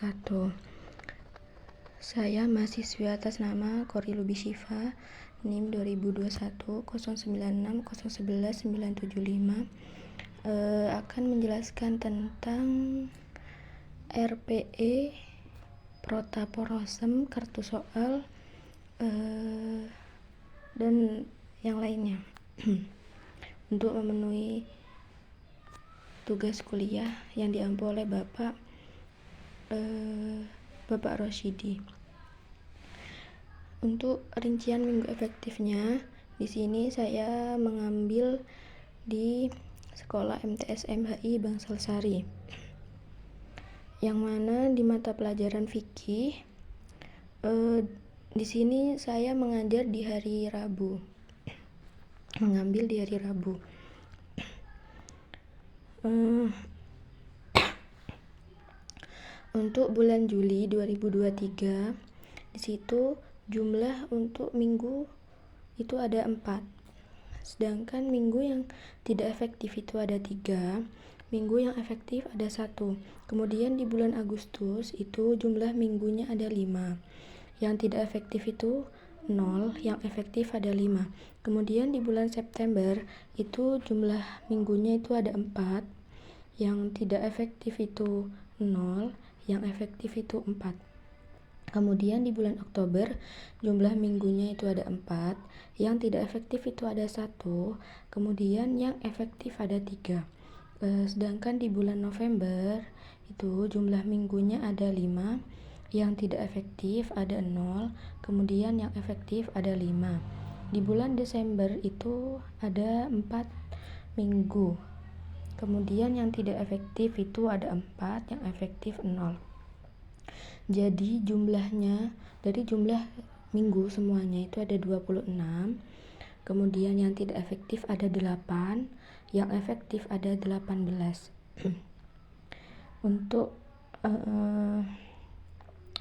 wabarakatuh. Saya mahasiswi atas nama Kori Lubi Syifa, NIM 2021 096 011 975, akan menjelaskan tentang RPE, protaporosem, kartu soal, dan yang lainnya untuk memenuhi tugas kuliah yang diampu oleh Bapak Rosyidi. Untuk rincian minggu efektifnya, di sini saya mengambil di Sekolah MTS MHI Bangsal Sari, yang mana di mata pelajaran fikih, di sini saya mengajar di hari Rabu, mengambil di hari Rabu. Untuk bulan Juli 2023, di situ jumlah untuk minggu itu ada 4, sedangkan minggu yang tidak efektif itu ada 3, minggu yang efektif ada 1. Kemudian di bulan Agustus itu jumlah minggunya ada 5, yang tidak efektif itu 0, yang efektif ada 5. Kemudian di bulan September itu jumlah minggunya itu ada 4, yang tidak efektif itu 0, yang efektif itu 4. Kemudian di bulan Oktober jumlah minggunya itu ada 4, yang tidak efektif itu ada 1, kemudian yang efektif ada 3. Sedangkan di bulan November itu jumlah minggunya ada 5, yang tidak efektif ada 0, kemudian yang efektif ada 5. Di bulan Desember itu ada 4 minggu, kemudian yang tidak efektif itu ada 4, yang efektif 0. Jadi jumlahnya dari jumlah minggu semuanya itu ada 26, kemudian yang tidak efektif ada 8, yang efektif ada 18. Untuk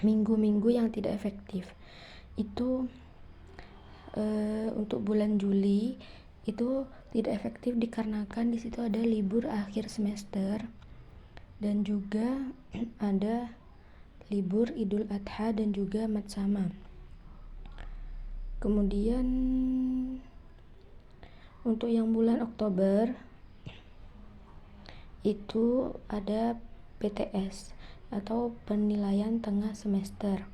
minggu-minggu yang tidak efektif itu untuk bulan Juli itu tidak efektif dikarenakan di situ ada libur akhir semester dan juga ada libur Idul Adha dan juga Matsama. Kemudian untuk yang bulan Oktober itu ada PTS atau penilaian tengah semester.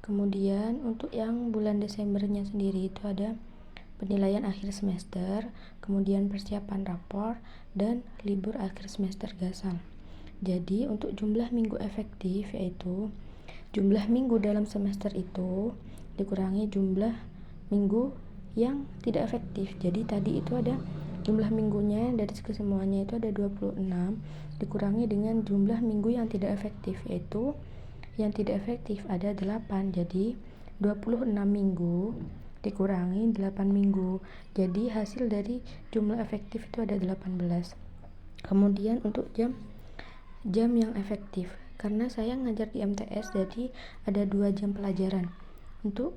Kemudian untuk yang bulan Desembernya sendiri itu ada penilaian akhir semester, kemudian persiapan rapor, dan libur akhir semester gasal. Jadi untuk jumlah minggu efektif yaitu jumlah minggu dalam semester itu dikurangi jumlah minggu yang tidak efektif. Jadi tadi itu ada jumlah minggunya dari kesemuanya itu ada 26 dikurangi dengan jumlah minggu yang tidak efektif, yaitu yang tidak efektif ada 8. Jadi 26 minggu dikurangi 8 minggu. Jadi hasil dari jumlah efektif itu ada 18. Kemudian untuk jam yang efektif, karena saya ngajar di MTS jadi ada 2 jam pelajaran. Untuk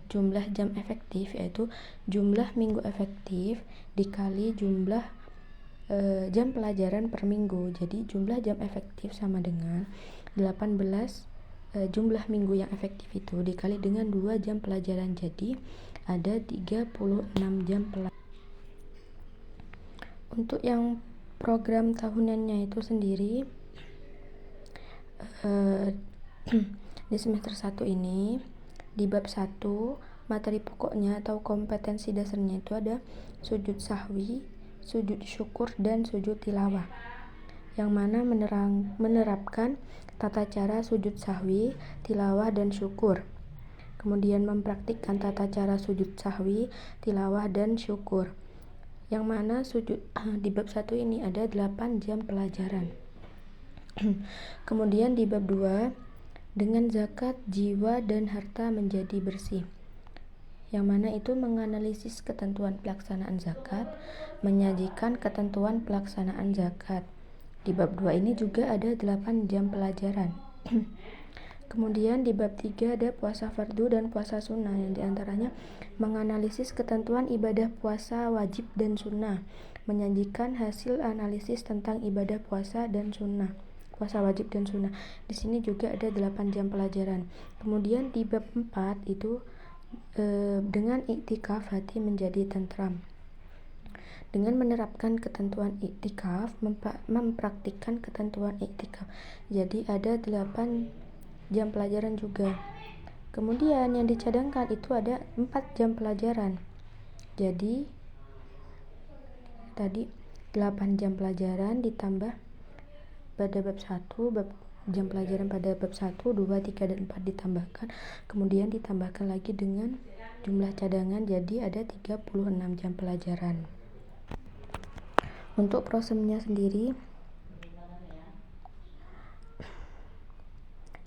jumlah jam efektif yaitu jumlah minggu efektif dikali jumlah jam pelajaran per minggu. Jadi jumlah jam efektif sama dengan 18 jumlah minggu yang efektif itu dikali dengan 2 jam pelajaran. Jadi ada 36 jam pelajaran. Untuk yang program tahunannya itu sendiri di semester 1 ini di bab 1 materi pokoknya atau kompetensi dasarnya itu ada sujud sahwi, sujud syukur, dan sujud tilawah, yang mana menerapkan tata cara sujud sahwi, tilawah, dan syukur. Kemudian mempraktikkan tata cara sujud sahwi, tilawah, dan syukur, yang mana sujud di bab 1 ini ada 8 jam pelajaran. Kemudian di bab 2 dengan zakat jiwa dan harta menjadi bersih, yang mana itu menganalisis ketentuan pelaksanaan zakat, menyajikan ketentuan pelaksanaan zakat. Di bab 2 ini juga ada 8 jam pelajaran. Kemudian di bab 3 ada puasa fardu dan puasa sunnah, yang diantaranya menganalisis ketentuan ibadah puasa wajib dan sunnah, menyajikan hasil analisis tentang ibadah puasa dan sunnah. puasa wajib dan sunnah. Di sini juga ada 8 jam pelajaran. Kemudian di bab 4 itu dengan iktikaf hati menjadi tentram. Dengan menerapkan ketentuan iktikaf, mempraktikkan ketentuan iktikaf. Jadi ada 8 jam pelajaran juga. Kemudian yang dicadangkan itu ada 4 jam pelajaran. Jadi tadi 8 jam pelajaran ditambah pada bab 1, bab jam pelajaran pada bab 1, 2, 3, dan 4 ditambahkan, kemudian ditambahkan lagi dengan jumlah cadangan, jadi ada 36 jam pelajaran. Untuk prosemnya sendiri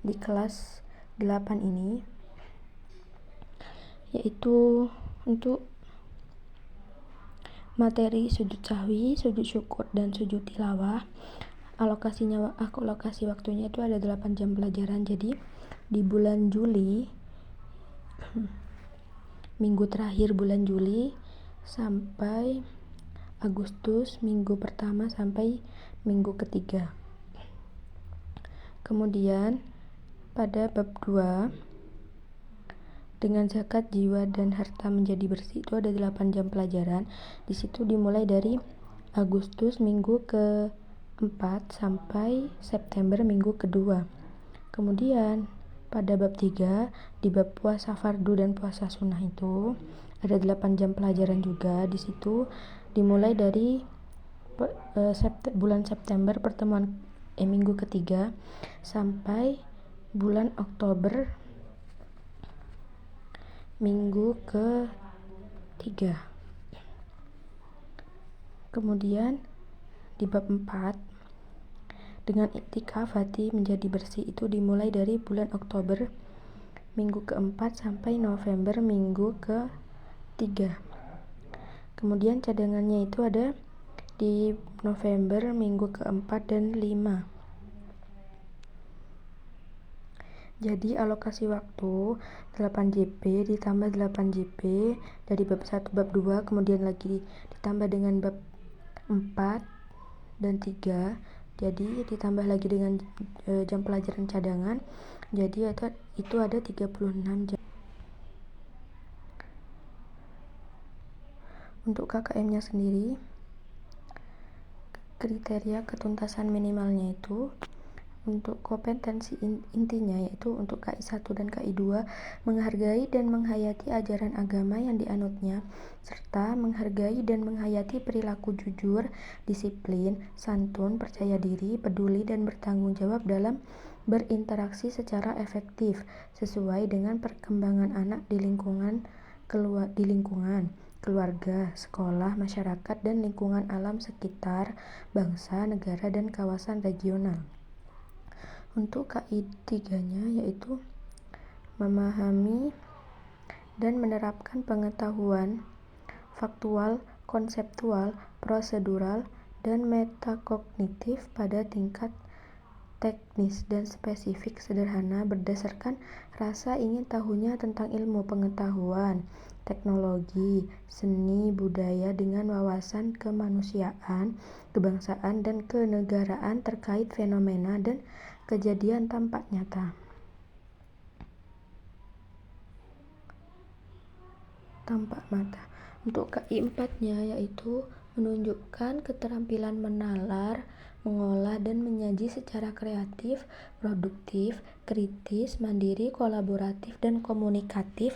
di kelas 8 ini yaitu untuk materi sujud sahwi, sujud syukur, dan sujud tilawah. Alokasi waktunya itu ada 8 jam pelajaran. Jadi di bulan Juli, minggu terakhir bulan Juli sampai Agustus, minggu pertama sampai minggu ketiga. Kemudian pada bab 2 dengan zakat jiwa dan harta menjadi bersih itu ada 8 jam pelajaran. Di situ dimulai dari Agustus minggu ke-4 sampai September minggu kedua. Kemudian pada bab 3 di bab puasa fardu dan puasa sunnah itu ada 8 jam pelajaran juga. Di situ dimulai dari bulan September minggu ketiga sampai bulan Oktober minggu ke-3. Kemudian di bab 4 dengan iktikaf hati menjadi bersih itu dimulai dari bulan Oktober minggu ke-4 sampai November minggu ke-3. Kemudian cadangannya itu ada di November minggu ke-4 dan 5. Jadi alokasi waktu 8 JP ditambah 8 JP dari bab 1 bab 2, kemudian lagi ditambah dengan bab 4 dan 3, jadi ditambah lagi dengan jam pelajaran cadangan, jadi itu ada 36 jam. Untuk KKM-nya sendiri, kriteria ketuntasan minimalnya itu untuk kompetensi intinya yaitu untuk KI 1 dan KI 2 menghargai dan menghayati ajaran agama yang dianutnya, serta menghargai dan menghayati perilaku jujur, disiplin, santun, percaya diri, peduli, dan bertanggung jawab dalam berinteraksi secara efektif sesuai dengan perkembangan anak di lingkungan keluarga, sekolah, masyarakat, dan lingkungan alam sekitar, bangsa, negara, dan kawasan regional. Untuk KI 3-nya yaitu memahami dan menerapkan pengetahuan faktual, konseptual, prosedural, dan metakognitif pada tingkat teknis dan spesifik sederhana berdasarkan rasa ingin tahunya tentang ilmu pengetahuan, teknologi, seni, budaya dengan wawasan kemanusiaan, kebangsaan, dan kenegaraan terkait fenomena dan kejadian tampak nyata. Tampak mata. Untuk KI 4-nya yaitu menunjukkan keterampilan menalar, mengolah, dan menyaji secara kreatif, produktif, kritis, mandiri, kolaboratif, dan komunikatif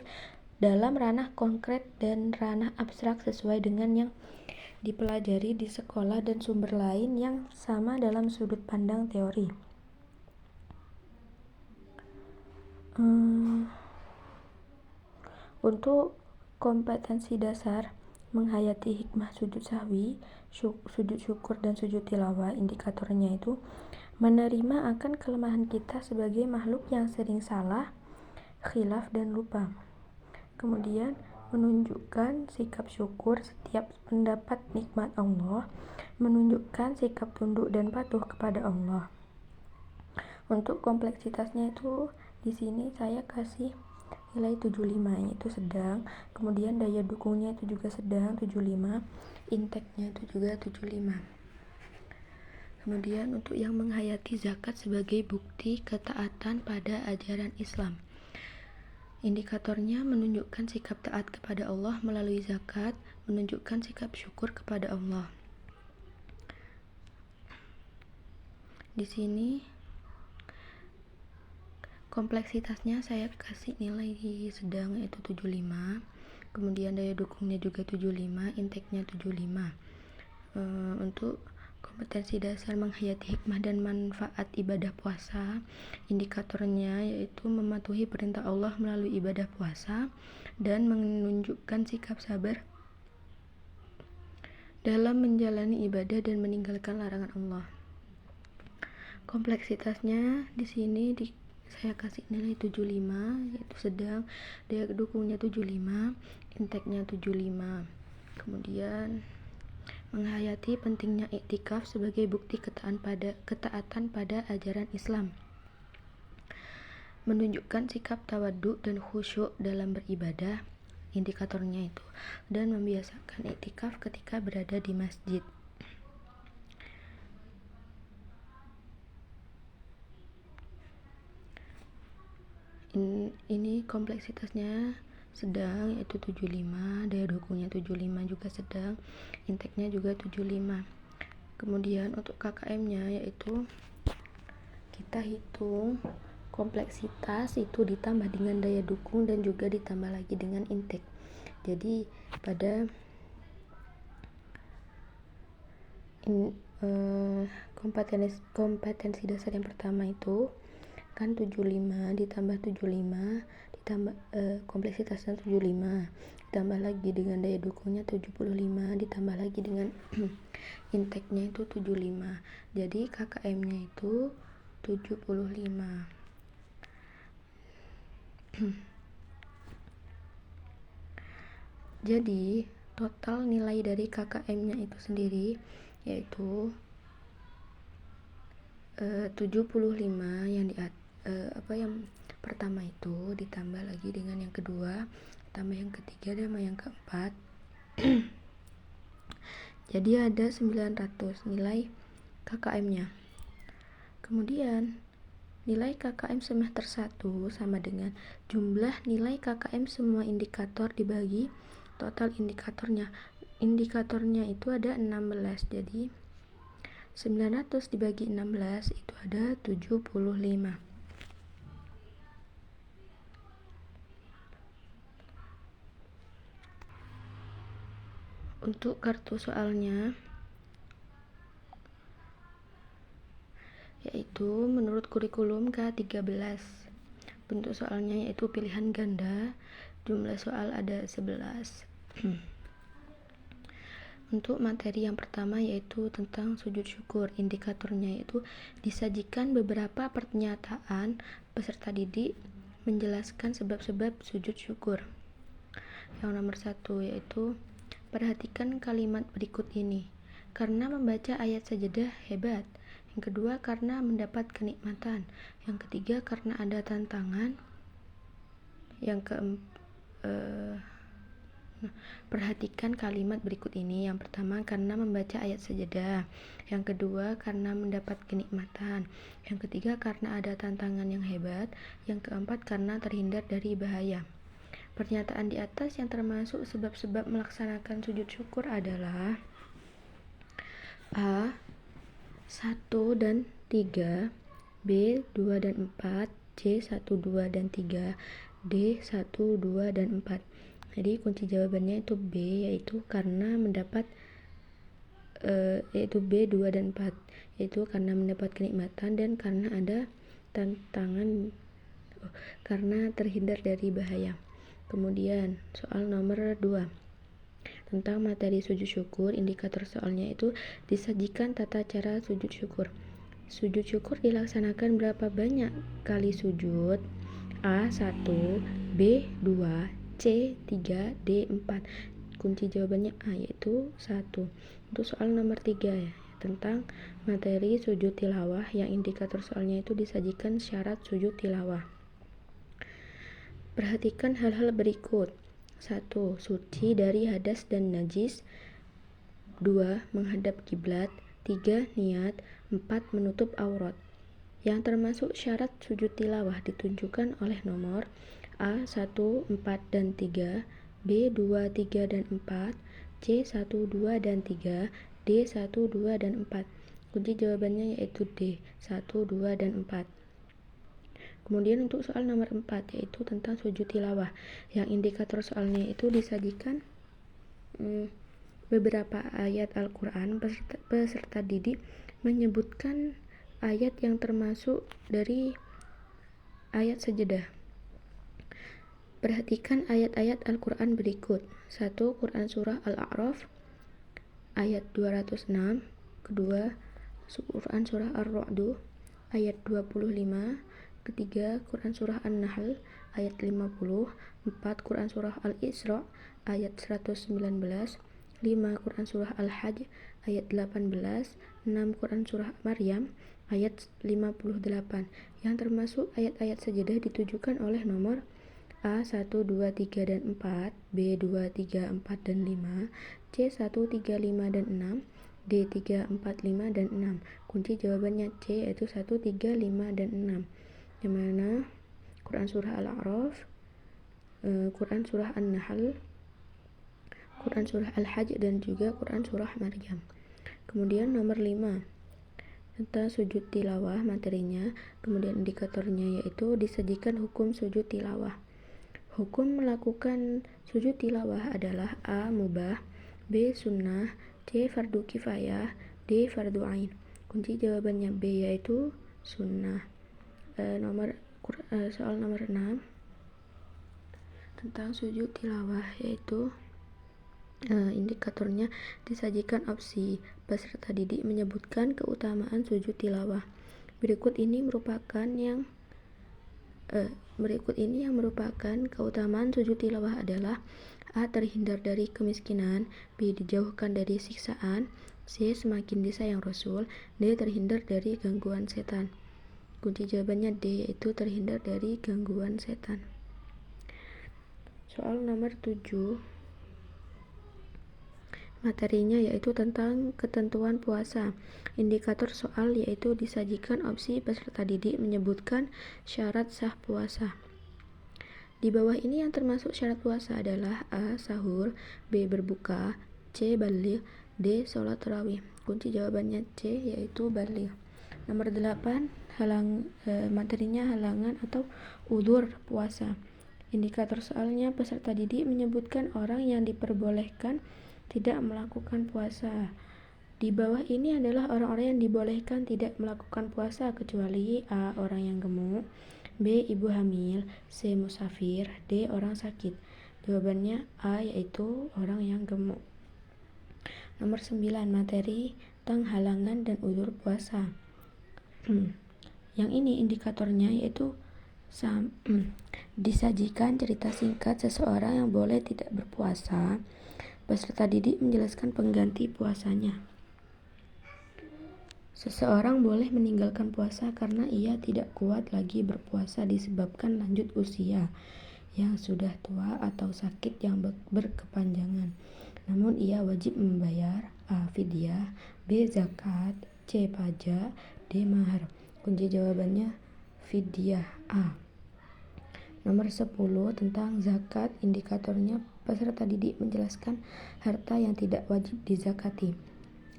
dalam ranah konkret dan ranah abstrak sesuai dengan yang dipelajari di sekolah dan sumber lain yang sama dalam sudut pandang teori. Untuk kompetensi dasar menghayati hikmah sujud sahwi, sujud syukur, dan sujud tilawah, indikatornya itu menerima akan kelemahan kita sebagai makhluk yang sering salah, khilaf, dan lupa. Kemudian menunjukkan sikap syukur setiap mendapat nikmat Allah, menunjukkan sikap tunduk dan patuh kepada Allah. Untuk kompleksitasnya itu di sini saya kasih nilai 75, itu sedang. Kemudian daya dukungnya itu juga sedang 75, intake-nya itu juga 75. Kemudian untuk yang menghayati zakat sebagai bukti ketaatan pada ajaran Islam. Indikatornya menunjukkan sikap taat kepada Allah melalui zakat, menunjukkan sikap syukur kepada Allah. Di sini kompleksitasnya saya kasih nilai sedang yaitu 75. Kemudian daya dukungnya juga 75, intake-nya 75. Untuk kompetensi dasar menghayati hikmah dan manfaat ibadah puasa, indikatornya yaitu mematuhi perintah Allah melalui ibadah puasa dan menunjukkan sikap sabar dalam menjalani ibadah dan meninggalkan larangan Allah. Kompleksitasnya di sini saya kasih nilai 75, yaitu sedang, daya dukungnya 75, intake-nya 75. Kemudian menghayati pentingnya iktikaf sebagai bukti ketaatan pada ajaran Islam. Menunjukkan sikap tawadhu dan khusyuk dalam beribadah, indikatornya itu, dan membiasakan iktikaf ketika berada di masjid. Ini kompleksitasnya sedang yaitu 75, daya dukungnya 75 juga sedang, intake-nya juga 75. Kemudian untuk KKM-nya yaitu kita hitung kompleksitas itu ditambah dengan daya dukung dan juga ditambah lagi dengan intake. Jadi pada kompetensi dasar yang pertama itu kan 75 ditambah 75 ditambah kompleksitasnya 75 ditambah lagi dengan daya dukungnya 75 ditambah lagi dengan intake-nya itu 75. Jadi KKM-nya itu 75. Jadi total nilai dari KKM-nya itu sendiri yaitu 75 yang pertama itu ditambah lagi dengan yang kedua, tambah yang ketiga dan yang keempat. Jadi ada 900 nilai KKM-nya. Kemudian nilai KKM semester 1 sama dengan jumlah nilai KKM semua indikator dibagi total indikatornya. Indikatornya itu ada 16. Jadi 900 dibagi 16 itu ada 75. Untuk kartu soalnya yaitu menurut kurikulum K13. Bentuk soalnya yaitu pilihan ganda, jumlah soal ada 11. Untuk materi yang pertama yaitu tentang sujud syukur, indikatornya yaitu disajikan beberapa pernyataan peserta didik menjelaskan sebab-sebab sujud syukur. Yang nomor 1 yaitu perhatikan kalimat berikut ini. Karena membaca ayat sajadah hebat. Yang kedua karena mendapat kenikmatan. Yang ketiga karena ada tantangan. Perhatikan kalimat berikut ini. Yang pertama karena membaca ayat sajadah. Yang kedua karena mendapat kenikmatan. Yang ketiga karena ada tantangan yang hebat. Yang keempat karena terhindar dari bahaya. Pernyataan di atas yang termasuk sebab-sebab melaksanakan sujud syukur adalah A. 1 dan 3, B. 2 dan 4, C. 1, 2 dan 3, D. 1, 2 dan 4. Jadi kunci jawabannya itu B, yaitu karena mendapat yaitu B 2 dan 4, yaitu karena mendapat kenikmatan dan karena ada tantangan karena terhindar dari bahaya. Kemudian soal nomor 2 tentang materi sujud syukur, indikator soalnya itu disajikan tata cara sujud syukur. Sujud syukur dilaksanakan berapa banyak kali sujud? A 1, B 2, C 3, D 4. Kunci jawabannya A, yaitu 1. Untuk soal nomor 3 ya, tentang materi sujud tilawah, yang indikator soalnya itu disajikan syarat sujud tilawah. Perhatikan hal-hal berikut. 1. Suci dari hadas dan najis. 2. Menghadap kiblat. 3. Niat. 4. Menutup aurat. Yang termasuk syarat sujud tilawah ditunjukkan oleh nomor A. 1, 4, dan 3, B. 2, 3, dan 4, C. 1, 2, dan 3, D. 1, 2, dan 4. Kunci jawabannya yaitu D. 1, 2, dan 4. Kemudian untuk soal nomor 4 yaitu tentang sujud tilawah. Yang indikator soalnya itu disajikan beberapa ayat Al-Quran peserta didik menyebutkan ayat yang termasuk dari ayat sajadah. Perhatikan ayat-ayat Al-Quran berikut. 1. Quran Surah Al-A'raf ayat 206. Kedua, Quran Surah Ar-Ra'du ayat 25. Ketiga, Quran Surah An-Nahl ayat 50. 4. Quran Surah Al-Isra ayat 119. 5. Quran Surah Al-Hajj ayat 18. 6. Quran Surah Maryam ayat 58. Yang termasuk ayat-ayat sajadah ditujukan oleh nomor A. 1, 2, 3, dan 4, B. 2, 3, 4, dan 5, C. 1, 3, 5, dan 6, D. 3, 4, 5, dan 6. Kunci jawabannya C, yaitu 1, 3, 5, dan 6. Yang mana Quran Surah Al-A'raf, Quran Surah An-Nahl, Quran Surah Al-Hajj, dan juga Quran Surah Maryam. Kemudian nomor 5 tentang sujud tilawah materinya. Kemudian indikatornya yaitu disajikan hukum sujud tilawah. Hukum melakukan sujud tilawah adalah A. Mubah, B. Sunnah, C. Fardu kifayah, D. Fardu ain. Kunci jawabannya B, yaitu sunnah. Soal nomor 6 tentang sujud tilawah yaitu indikatornya disajikan opsi. Peserta didik menyebutkan keutamaan sujud tilawah. Berikut ini yang merupakan keutamaan sujud tilawah adalah A. Terhindar dari kemiskinan, B. Dijauhkan dari siksaan, C. Semakin disayang Rasul, D. Terhindar dari gangguan setan. Kunci jawabannya D, yaitu terhindar dari gangguan setan. Soal nomor 7 materinya yaitu tentang ketentuan puasa. Indikator soal yaitu disajikan opsi peserta didik menyebutkan syarat sah puasa. Di bawah ini yang termasuk syarat puasa adalah A. Sahur, B. Berbuka, C. Baligh, D. Sholat tarawih. Kunci jawabannya C, yaitu baligh. Nomor 8 materinya halangan atau udzur puasa. Indikator soalnya peserta didik menyebutkan orang yang diperbolehkan tidak melakukan puasa. Di bawah ini adalah orang-orang yang dibolehkan tidak melakukan puasa kecuali A. Orang yang gemuk, B. Ibu hamil, C. Musafir, D. Orang sakit. Jawabannya A, yaitu orang yang gemuk. Nomor 9 materi tentang halangan dan udzur puasa. Yang ini indikatornya yaitu disajikan cerita singkat seseorang yang boleh tidak berpuasa. Peserta didik menjelaskan pengganti puasanya. Seseorang boleh meninggalkan puasa karena ia tidak kuat lagi berpuasa disebabkan lanjut usia yang sudah tua atau sakit yang berkepanjangan. Namun ia wajib membayar A. Fidyah, B. Zakat, C. Pajak, D. Mahar. Kunci jawabannya fidyah A. Nomor 10 tentang zakat. Indikatornya peserta didik menjelaskan harta yang tidak wajib dizakati.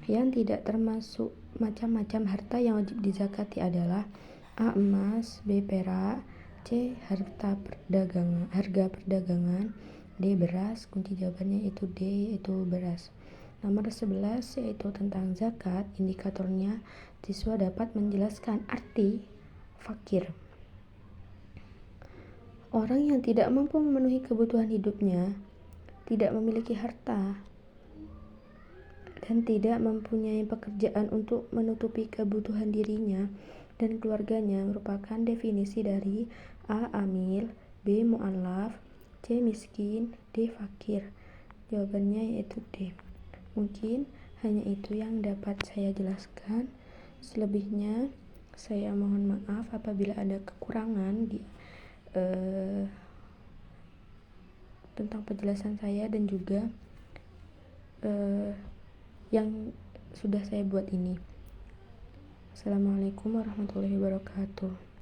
Yang tidak termasuk macam-macam harta yang wajib dizakati adalah A. Emas, B. Perak, C. Harga perdagangan, D. Beras. Kunci jawabannya itu D, yaitu beras. Nomor 11 yaitu tentang zakat. Indikatornya siswa dapat menjelaskan arti fakir. Orang yang tidak mampu memenuhi kebutuhan hidupnya, tidak memiliki harta, dan tidak mempunyai pekerjaan untuk menutupi kebutuhan dirinya dan keluarganya merupakan definisi dari A. Amil, B. Mu'allaf, C. Miskin, D. Fakir. Jawabannya yaitu D. Mungkin hanya itu yang dapat saya jelaskan. Selebihnya saya mohon maaf apabila ada kekurangan tentang penjelasan saya dan juga yang sudah saya buat ini. Assalamualaikum warahmatullahi wabarakatuh.